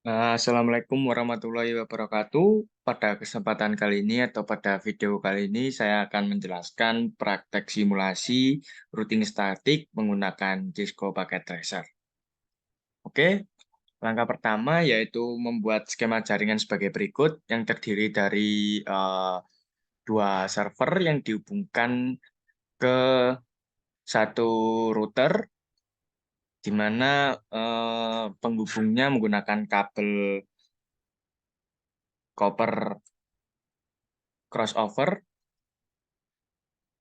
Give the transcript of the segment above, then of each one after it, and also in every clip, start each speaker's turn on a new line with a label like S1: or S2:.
S1: Assalamualaikum warahmatullahi wabarakatuh. Pada kesempatan kali ini atau pada video kali ini saya akan menjelaskan praktek simulasi routing statik menggunakan Cisco Packet Tracer. Oke, langkah pertama yaitu membuat skema jaringan sebagai berikut yang terdiri dari dua server yang dihubungkan ke satu router di mana penghubungnya menggunakan kabel copper crossover.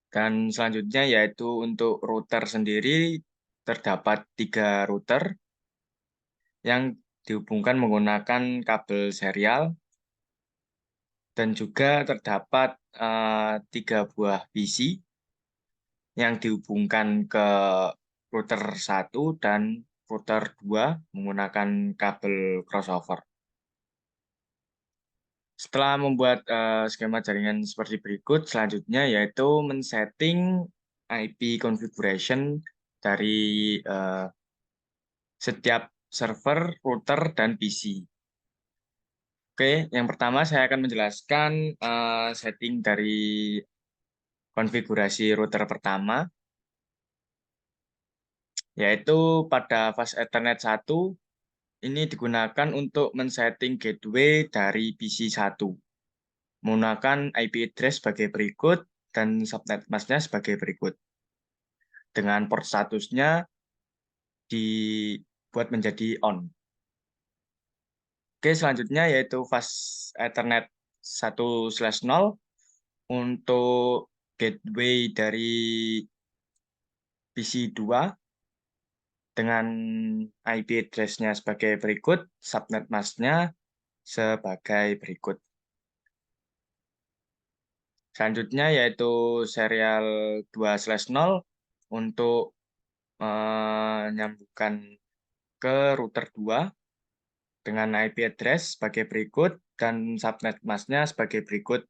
S1: Dan selanjutnya yaitu untuk router sendiri terdapat 3 router yang dihubungkan menggunakan kabel serial dan juga terdapat 3 buah PC yang dihubungkan ke router 1 dan router 2 menggunakan kabel crossover. Setelah membuat skema jaringan seperti berikut, selanjutnya yaitu men-setting IP configuration dari setiap server, router, dan PC. Oke, yang pertama saya akan menjelaskan setting dari konfigurasi router pertama, yaitu pada fast Ethernet 1, ini digunakan untuk men-setting gateway dari PC 1, menggunakan IP address sebagai berikut dan subnet masknya sebagai berikut. Dengan port statusnya dibuat menjadi on. Oke, selanjutnya yaitu fast Ethernet 1/0 untuk gateway dari PC 2 dengan IP address-nya sebagai berikut, subnet mask-nya sebagai berikut. Selanjutnya yaitu serial 2/0 untuk menyambungkan ke router 2 dengan IP address sebagai berikut dan subnet mask-nya sebagai berikut.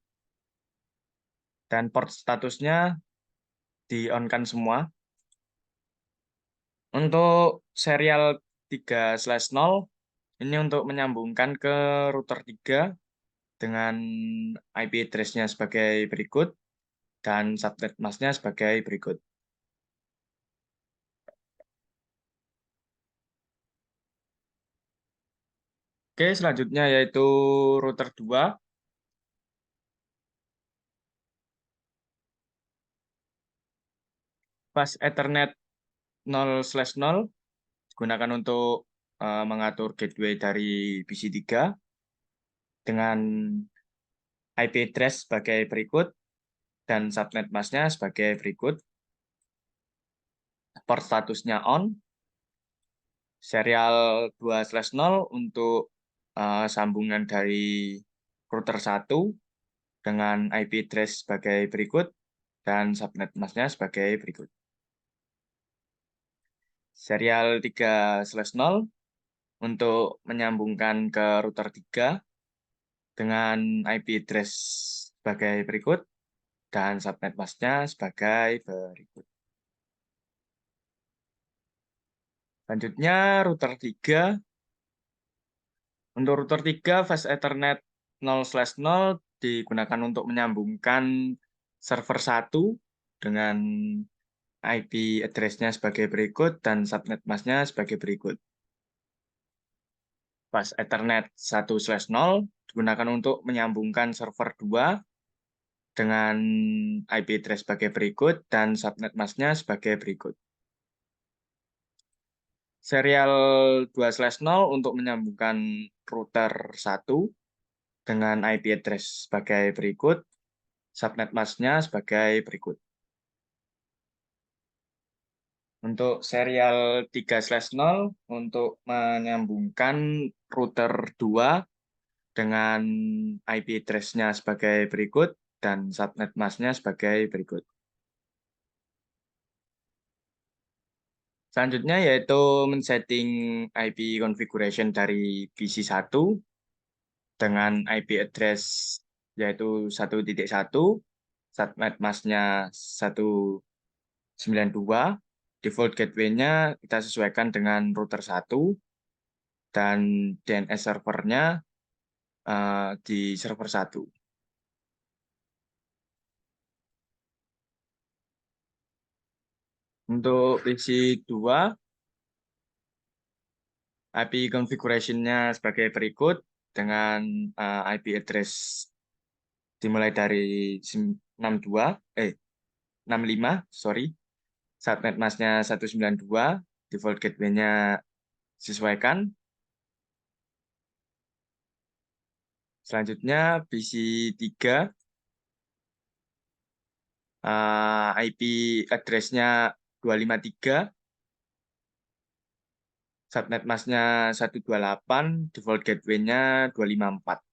S1: Dan port statusnya di-on-kan semua. Untuk serial 3/0 ini untuk menyambungkan ke router 3 dengan IP address-nya sebagai berikut dan subnet mask-nya sebagai berikut. Oke, selanjutnya yaitu router 2. Fast Ethernet 0/0 digunakan untuk mengatur gateway dari PC 3 dengan IP address sebagai berikut dan subnet mask-nya sebagai berikut. Port statusnya on. Serial 2/0 untuk sambungan dari router 1 dengan IP address sebagai berikut dan subnet mask-nya sebagai berikut. Serial 3/0 untuk menyambungkan ke router 3 dengan IP address sebagai berikut dan subnet mask-nya sebagai berikut. Selanjutnya router 3. Untuk router 3 fast Ethernet 0/0 digunakan untuk menyambungkan server 1 dengan IP address-nya sebagai berikut dan subnet mask-nya sebagai berikut. Fast Ethernet 1/0 digunakan untuk menyambungkan server 2 dengan IP address sebagai berikut dan subnet mask-nya sebagai berikut. Serial 2/0 untuk menyambungkan router 1 dengan IP address sebagai berikut, subnet mask-nya sebagai berikut. Untuk serial 3/0 untuk menyambungkan router 2 dengan IP address-nya sebagai berikut dan subnet mask-nya sebagai berikut. Selanjutnya yaitu men-setting IP configuration dari PC 1 dengan IP address yaitu 1.1, subnet mask-nya 192, default gateway-nya kita sesuaikan dengan router 1, dan DNS servernya di server 1. Untuk PC 2, IP configuration-nya sebagai berikut dengan IP address dimulai dari 62, 65, sorry. Subnet masknya 192, default gateway-nya sesuaikan. Selanjutnya PC 3, IP address-nya 253, subnet masknya 128, default gateway-nya 254.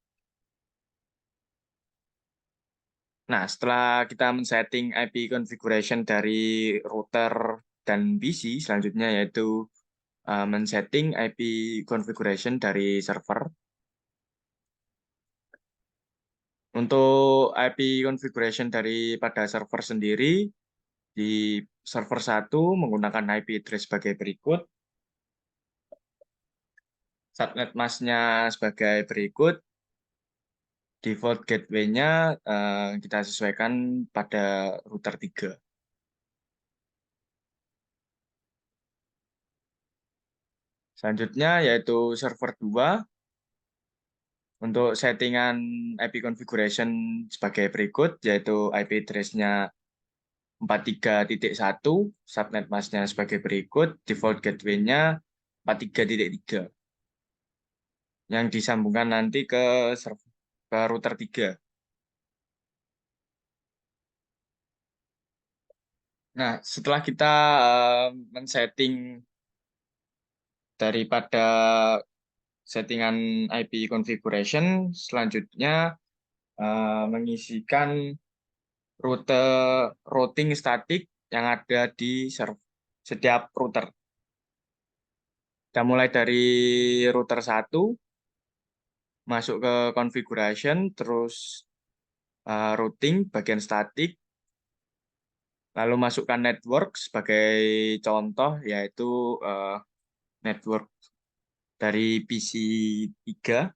S1: Nah, setelah kita men-setting IP configuration dari router dan PC, selanjutnya yaitu men-setting IP configuration dari server. Untuk IP configuration daripada server sendiri, di server 1 menggunakan IP address sebagai berikut, subnet masknya sebagai berikut, default gateway-nya kita sesuaikan pada router 3. Selanjutnya yaitu server 2, untuk settingan IP configuration sebagai berikut, yaitu IP address-nya 43.1, subnet masknya sebagai berikut, default gateway-nya 43.3, yang disambungkan nanti ke router 3. Nah, setelah kita men-setting daripada settingan IP configuration, selanjutnya mengisikan rute routing statik yang ada di setiap router. Kita mulai dari router 1, masuk ke configuration, terus routing bagian statik, lalu masukkan network sebagai contoh, yaitu network dari PC 3.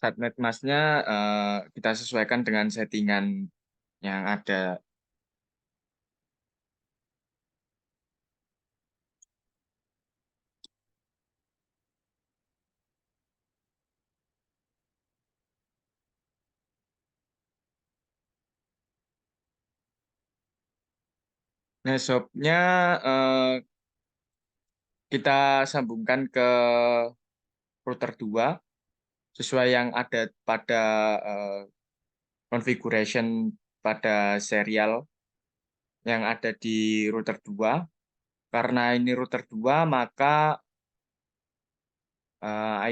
S1: Subnet masknya kita sesuaikan dengan settingan yang ada. Nah, shop-nya kita sambungkan ke router 2 sesuai yang ada pada configuration pada serial yang ada di router 2. Karena ini router 2, maka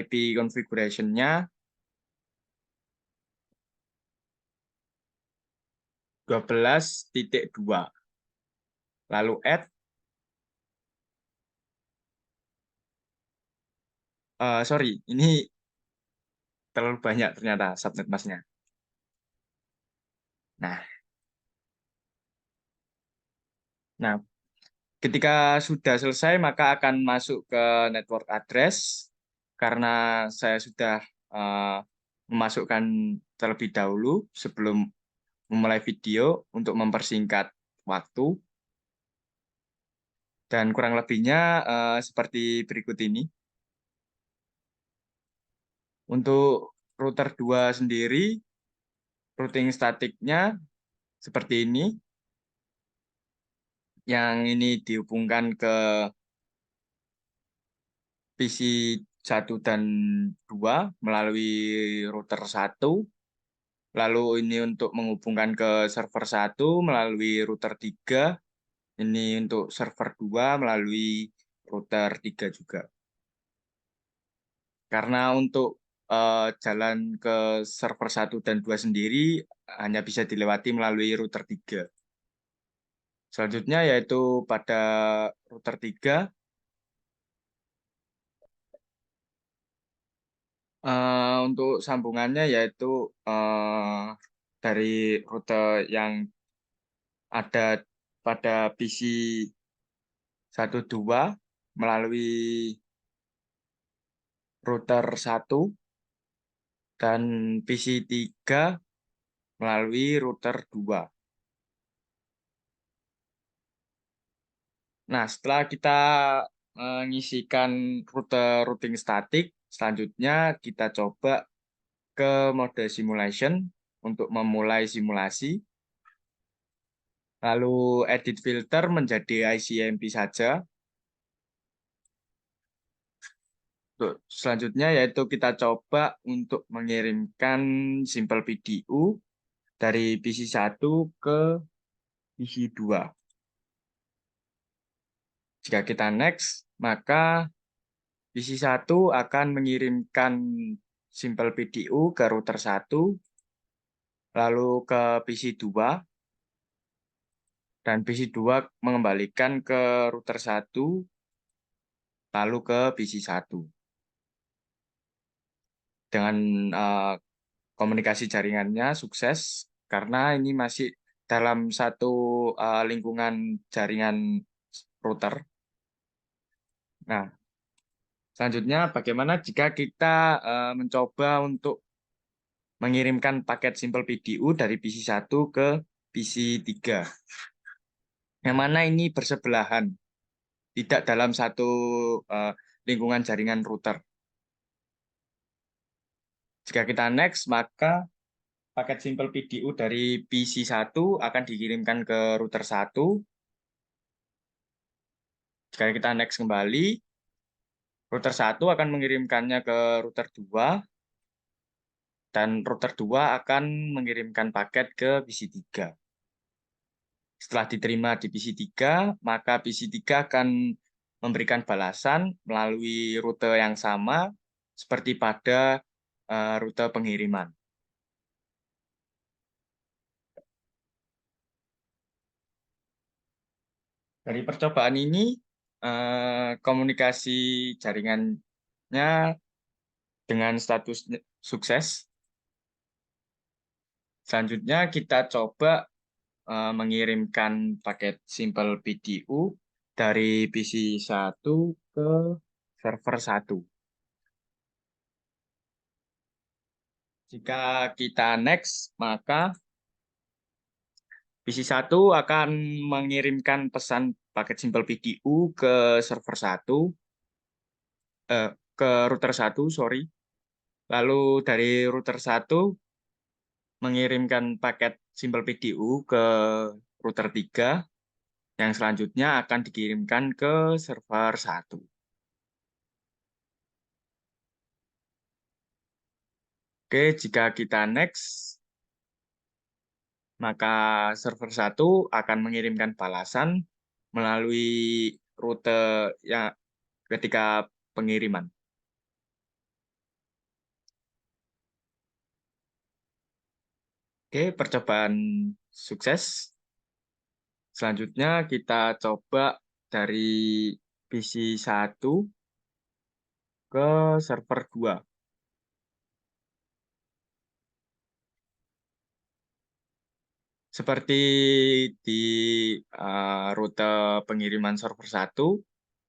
S1: IP configuration-nya 12.2. Lalu add, sorry, ini terlalu banyak ternyata subnet masknya. Nah, ketika sudah selesai, maka akan masuk ke network address. Karena saya sudah memasukkan terlebih dahulu sebelum memulai video untuk mempersingkat waktu. Dan kurang lebihnya seperti berikut ini. Untuk router 2 sendiri, routing statiknya seperti ini. Yang ini dihubungkan ke PC 1 dan 2 melalui router 1. Lalu ini untuk menghubungkan ke server 1 melalui router 3. Ini untuk server 2 melalui router 3 juga. Karena untuk jalan ke server 1 dan 2 sendiri hanya bisa dilewati melalui router 3. Selanjutnya yaitu pada router 3, Untuk sambungannya yaitu dari rute yang ada pada PC 12 melalui router 1 dan PC 3 melalui router 2. Nah, setelah kita mengisikan rute routing statik, selanjutnya kita coba ke mode simulation untuk memulai simulasi. Lalu edit filter menjadi ICMP saja. Selanjutnya yaitu kita coba untuk mengirimkan Simple PDU dari PC 1 ke PC 2. Jika kita next, maka PC 1 akan mengirimkan Simple PDU ke router 1, lalu ke PC 2, dan PC 2 mengembalikan ke router 1, lalu ke PC 1. Dengan komunikasi jaringannya sukses, karena ini masih dalam satu lingkungan jaringan router. Nah, selanjutnya bagaimana jika kita mencoba untuk mengirimkan paket Simple PDU dari PC 1 ke PC 3, yang mana ini bersebelahan, tidak dalam satu lingkungan jaringan router. Jika kita next, maka paket Simple PDU dari PC 1 akan dikirimkan ke router 1. Jika kita next kembali, router 1 akan mengirimkannya ke router 2, dan router 2 akan mengirimkan paket ke PC 3. Setelah diterima di PC 3, maka PC 3 akan memberikan balasan melalui rute yang sama seperti pada rute pengiriman. Dari percobaan ini, komunikasi jaringannya dengan status sukses. Selanjutnya kita coba mengirimkan paket Simple PDU dari PC 1 ke server 1. Jika kita next, maka PC 1 akan mengirimkan pesan paket Simple PDU ke server 1, ke router 1, sorry. Lalu dari router 1 mengirimkan paket Simple PDU ke router 3, yang selanjutnya akan dikirimkan ke server 1. Oke, jika kita next, maka server 1 akan mengirimkan balasan melalui rute yang ketika pengiriman. Oke, percobaan sukses. Selanjutnya kita coba dari PC 1 ke server 2. Seperti di rute pengiriman server 1,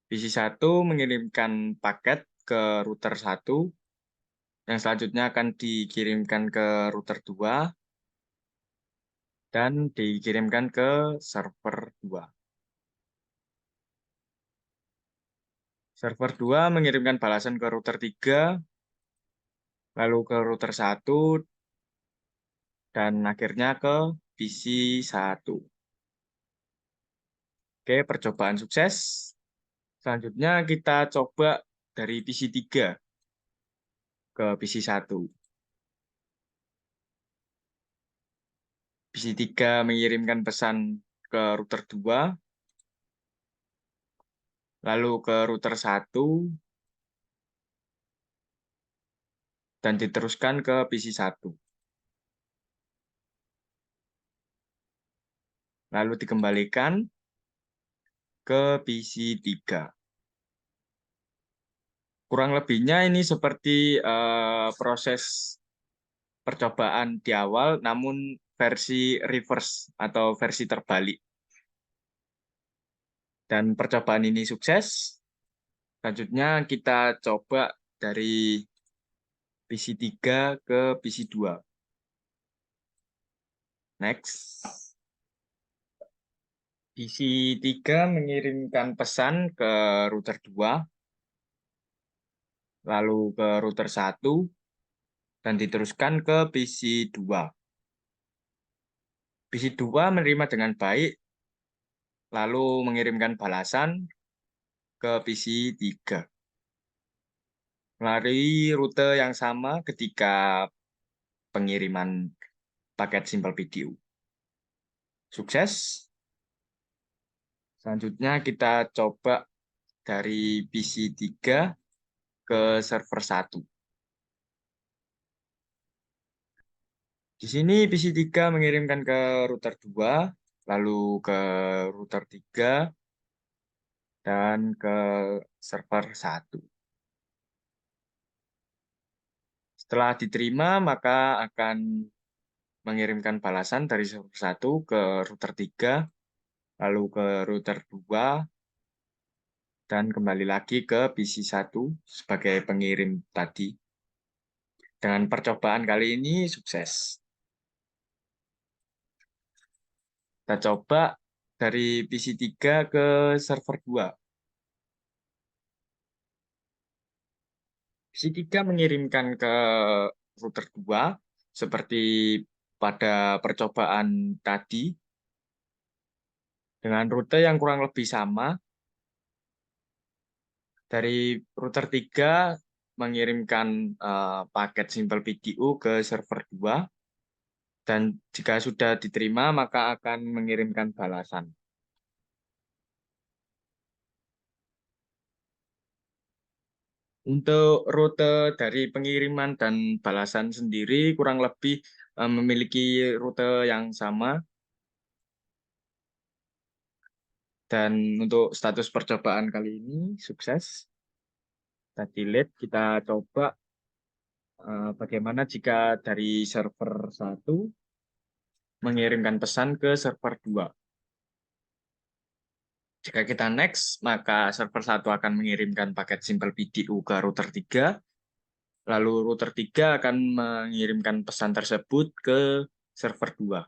S1: PC 1 mengirimkan paket ke router 1, yang selanjutnya akan dikirimkan ke router 2, dan dikirimkan ke server 2. Server 2 mengirimkan balasan ke router 3, lalu ke router 1, dan akhirnya ke PC 1. Oke, percobaan sukses. Selanjutnya kita coba dari PC 3 ke PC 1. PC 3 mengirimkan pesan ke router 2, lalu ke router 1, dan diteruskan ke PC 1. Lalu dikembalikan ke PC 3. Kurang lebihnya ini seperti proses percobaan di awal, namun versi reverse atau versi terbalik. Dan percobaan ini sukses. Selanjutnya kita coba dari PC 3 ke PC 2. Next. PC 3 mengirimkan pesan ke router 2, lalu ke router 1, dan diteruskan ke PC 2. PC 2 menerima dengan baik, lalu mengirimkan balasan ke PC 3. Melalui rute yang sama ketika pengiriman paket Simple Video. Sukses. Selanjutnya kita coba dari PC 3 ke server 1. Di sini PC 3 mengirimkan ke router 2, lalu ke router 3, dan ke server 1. Setelah diterima, maka akan mengirimkan balasan dari server 1 ke router 3, lalu ke router 2, dan kembali lagi ke PC 1 sebagai pengirim tadi. Dengan percobaan kali ini sukses. Kita coba dari PC 3 ke server 2. PC 3 mengirimkan ke router 2 seperti pada percobaan tadi dengan rute yang kurang lebih sama. Dari router 3 mengirimkan paket Simple PDU ke server 2, dan jika sudah diterima maka akan mengirimkan balasan. Untuk rute dari pengiriman dan balasan sendiri kurang lebih memiliki rute yang sama. Dan untuk status percobaan kali ini sukses. Kita delete, kita coba bagaimana jika dari server 1 mengirimkan pesan ke server 2. Jika kita next, maka server 1 akan mengirimkan paket Simple PDU ke router 3, lalu router 3 akan mengirimkan pesan tersebut ke server 2.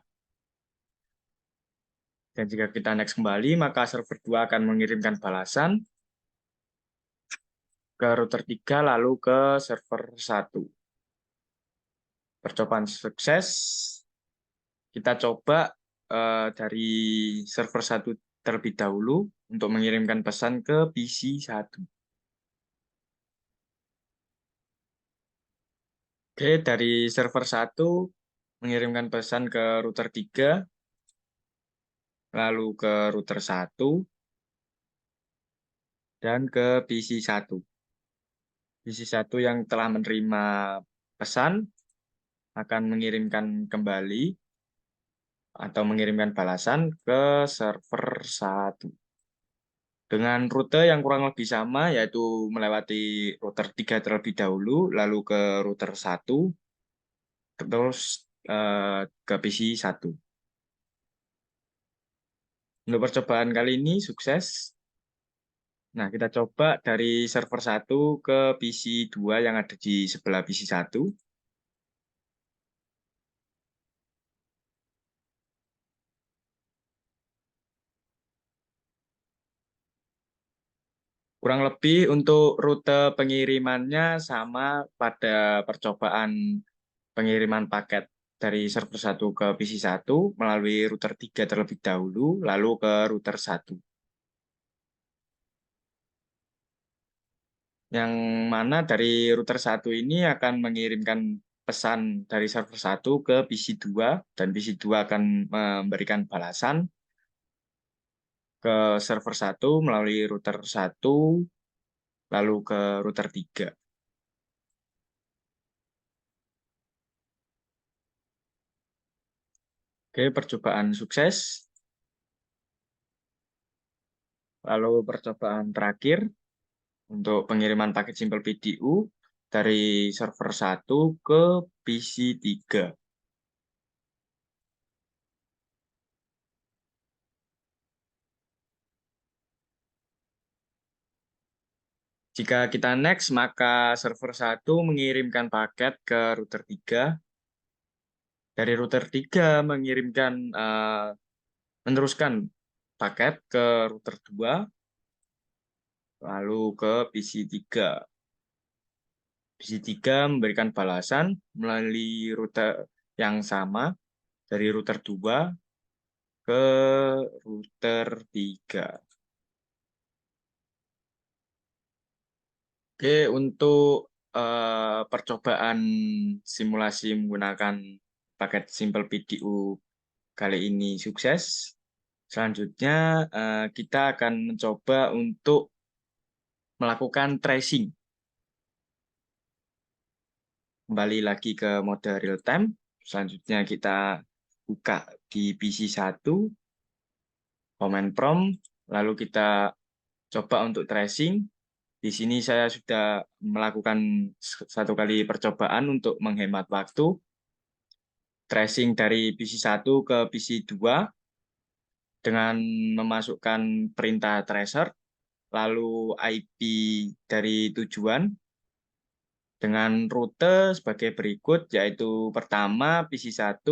S1: Dan jika kita next kembali, maka server 2 akan mengirimkan balasan ke router 3, lalu ke server 1. Percobaan sukses. Kita coba dari server 1 terlebih dahulu untuk mengirimkan pesan ke PC 1. Oke, dari server 1 mengirimkan pesan ke router 3, lalu ke router 1, dan ke PC 1. PC 1 yang telah menerima pesan akan mengirimkan kembali atau mengirimkan balasan ke server 1. Dengan rute yang kurang lebih sama, yaitu melewati router 3 terlebih dahulu, lalu ke router 1, terus ke PC 1. Untuk percobaan kali ini sukses. Nah, kita coba dari server 1 ke PC 2 yang ada di sebelah PC 1. Kurang lebih untuk rute pengirimannya sama pada percobaan pengiriman paket dari server 1 ke PC 1 melalui router 3 terlebih dahulu, lalu ke router 1. Yang mana dari router 1 ini akan mengirimkan pesan dari server 1 ke PC 2, dan PC 2 akan memberikan balasan ke server 1 melalui router 1, lalu ke router 3. Oke, percobaan sukses. Lalu percobaan terakhir untuk pengiriman paket Simple PDU dari server 1 ke PC 3. Jika kita next, maka server 1 mengirimkan paket ke router 3. Dari router 3 meneruskan paket ke router 2, lalu ke PC 3. PC 3 memberikan balasan melalui rute yang sama dari router 2 ke router 3. Oke, untuk percobaan simulasi menggunakan paket Simple PDU kali ini sukses. Selanjutnya, kita akan mencoba untuk melakukan tracing. Kembali lagi ke mode real time. Selanjutnya kita buka di PC 1, command prompt, lalu kita coba untuk tracing. Di sini saya sudah melakukan satu kali percobaan untuk menghemat waktu. Tracing dari PC 1 ke PC 2 dengan memasukkan perintah tracer, lalu IP dari tujuan, dengan rute sebagai berikut, yaitu pertama PC 1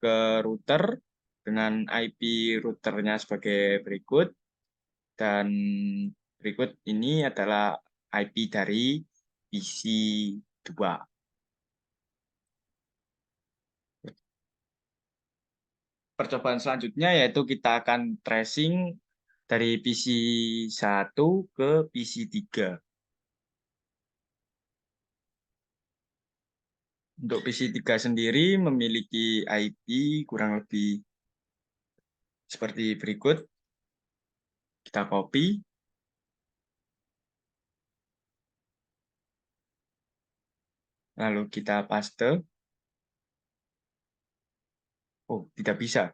S1: ke router dengan IP routernya sebagai berikut, dan berikut ini adalah IP dari PC 2. Percobaan selanjutnya yaitu kita akan tracing dari PC 1 ke PC 3. Untuk PC 3 sendiri memiliki IP kurang lebih seperti berikut. Kita copy, lalu kita paste. Oh, tidak bisa.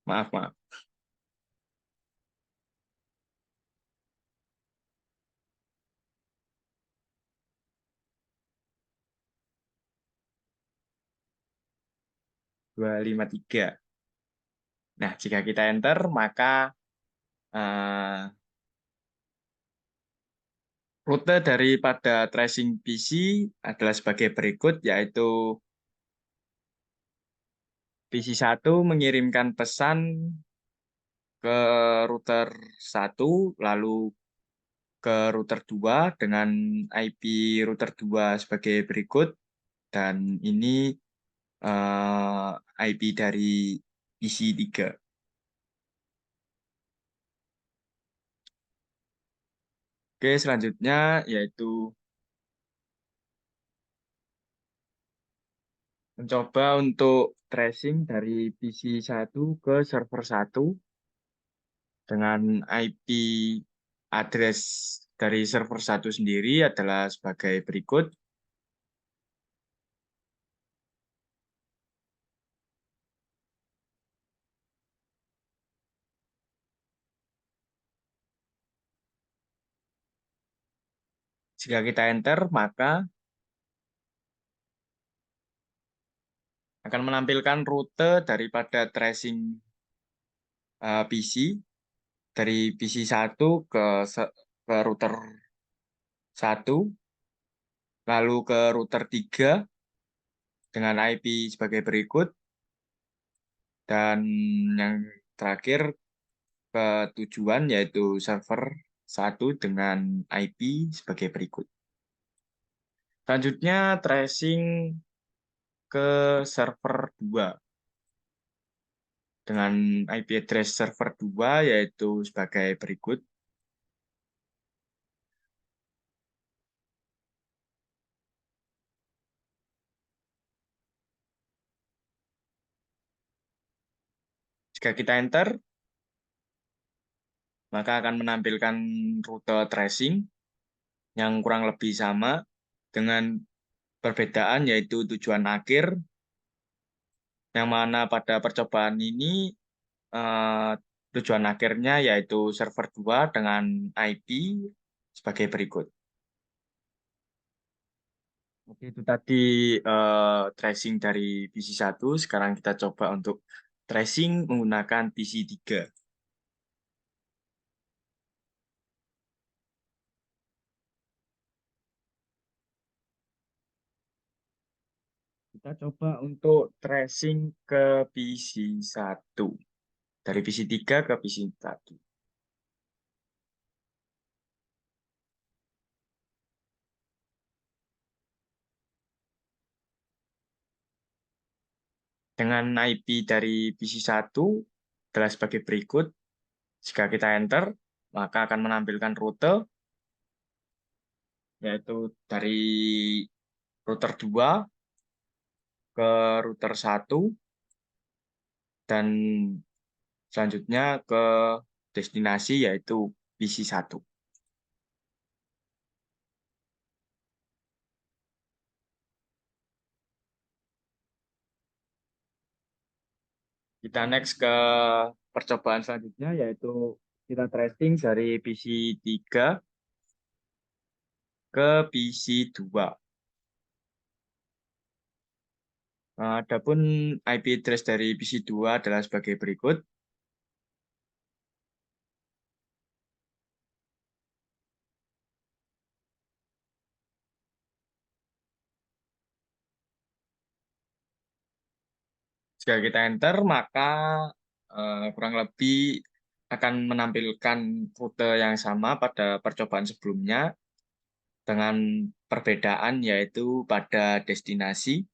S1: Maaf, maaf. Dua lima tiga. Nah, jika kita enter, maka uh, rute daripada tracing PC adalah sebagai berikut, yaitu PC 1 mengirimkan pesan ke router 1, lalu ke router 2 dengan IP router 2 sebagai berikut, dan ini IP dari PC 3. Oke, selanjutnya yaitu mencoba untuk tracing dari PC 1 ke server 1 dengan IP address dari server 1 sendiri adalah sebagai berikut. Jika kita enter, maka akan menampilkan rute daripada tracing PC dari PC 1 ke router 1, lalu ke router 3 dengan IP sebagai berikut, dan yang terakhir ke tujuan yaitu server 1 dengan IP sebagai berikut. Selanjutnya tracing ke server 2 dengan IP address server 2 yaitu sebagai berikut. Jika kita enter, maka akan menampilkan rute tracing yang kurang lebih sama dengan perbedaan yaitu tujuan akhir, yang mana pada percobaan ini tujuan akhirnya yaitu server 2 dengan IP sebagai berikut. Oke, itu tadi tracing dari PC1. Sekarang kita coba untuk tracing menggunakan PC3. Kita coba untuk tracing ke PC1. Dari PC3 ke PC1. Dengan IP dari PC1 adalah sebagai berikut. Jika kita enter, maka akan menampilkan rute, yaitu dari router 2 ke router 1, dan selanjutnya ke destinasi, yaitu PC1. Kita next ke percobaan selanjutnya, yaitu kita tracing dari PC3 ke PC2. Adapun IP address dari PC2 adalah sebagai berikut. Jika kita enter, maka kurang lebih akan menampilkan rute yang sama pada percobaan sebelumnya, dengan perbedaan yaitu pada destinasi.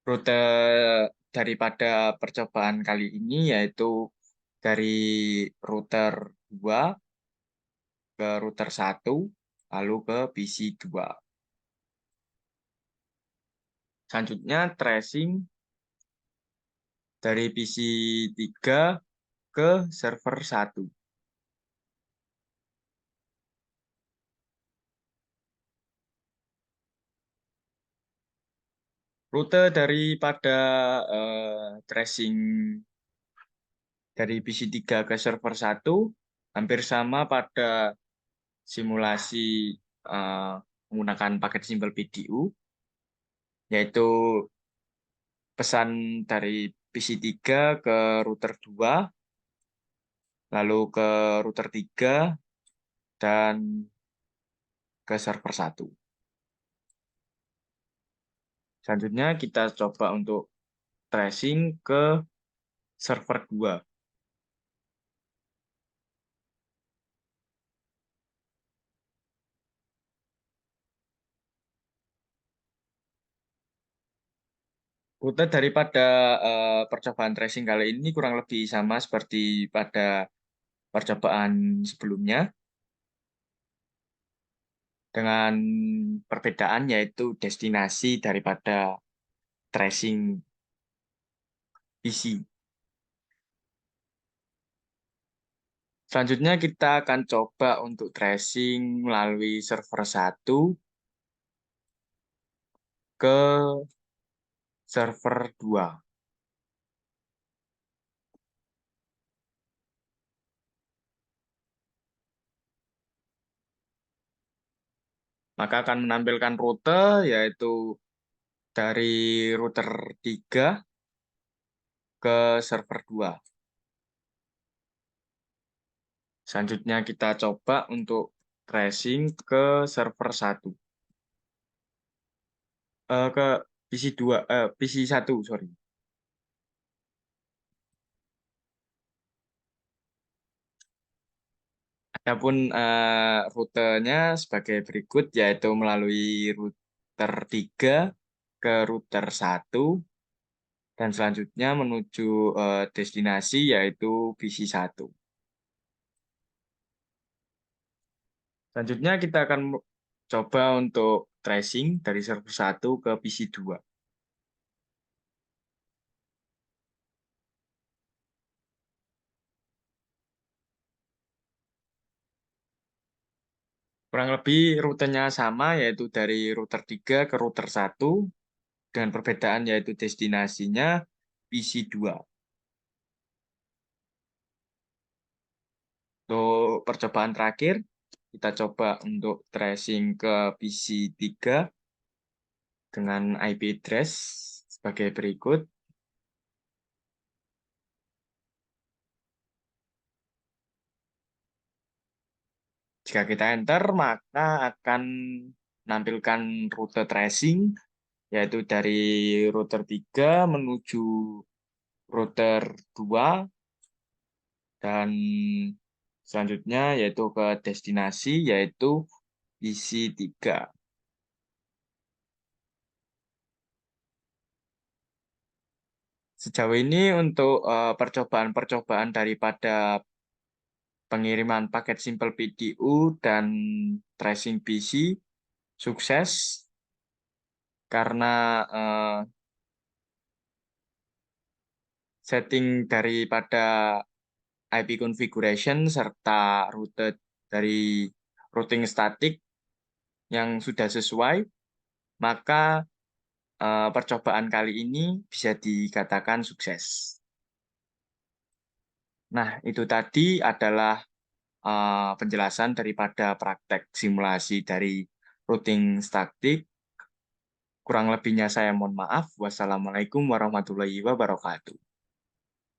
S1: Rute daripada percobaan kali ini yaitu dari router 2 ke router 1, lalu ke PC2. Selanjutnya tracing dari PC3 ke server 1. Rute daripada tracing dari PC3 ke server 1 hampir sama pada simulasi eh, menggunakan paket Simple PDU, yaitu pesan dari PC3 ke router 2, lalu ke router 3, dan ke server 1. Selanjutnya kita coba untuk tracing ke server 2. Rute daripada percobaan tracing kali ini kurang lebih sama seperti pada percobaan sebelumnya, dengan perbedaan yaitu destinasi daripada tracing PC. Selanjutnya kita akan coba untuk tracing melalui server 1 ke server 2. Maka akan menampilkan rute yaitu dari router 3 ke server 2. Selanjutnya kita coba untuk tracing ke server 1. Ke PC2, PC1, sorry. Adapun rutenya sebagai berikut, yaitu melalui router 3 ke router 1, dan selanjutnya menuju destinasi yaitu PC1. Selanjutnya kita akan coba untuk tracing dari server 1 ke PC2. Kurang lebih rutenya sama, yaitu dari router 3 ke router 1, dengan perbedaan yaitu destinasinya PC2. Untuk percobaan terakhir, kita coba untuk tracing ke PC3 dengan IP address sebagai berikut. Jika kita enter, maka akan menampilkan rute tracing, yaitu dari router 3 menuju router 2, dan selanjutnya yaitu ke destinasi, yaitu PC3. Sejauh ini untuk percobaan-percobaan daripada pengiriman paket Simple PDU dan tracing PC sukses karena setting daripada IP configuration serta rute dari routing statik yang sudah sesuai, maka percobaan kali ini bisa dikatakan sukses. Nah, itu tadi adalah penjelasan daripada praktek simulasi dari routing statik. Kurang lebihnya saya mohon maaf. Wassalamualaikum warahmatullahi wabarakatuh.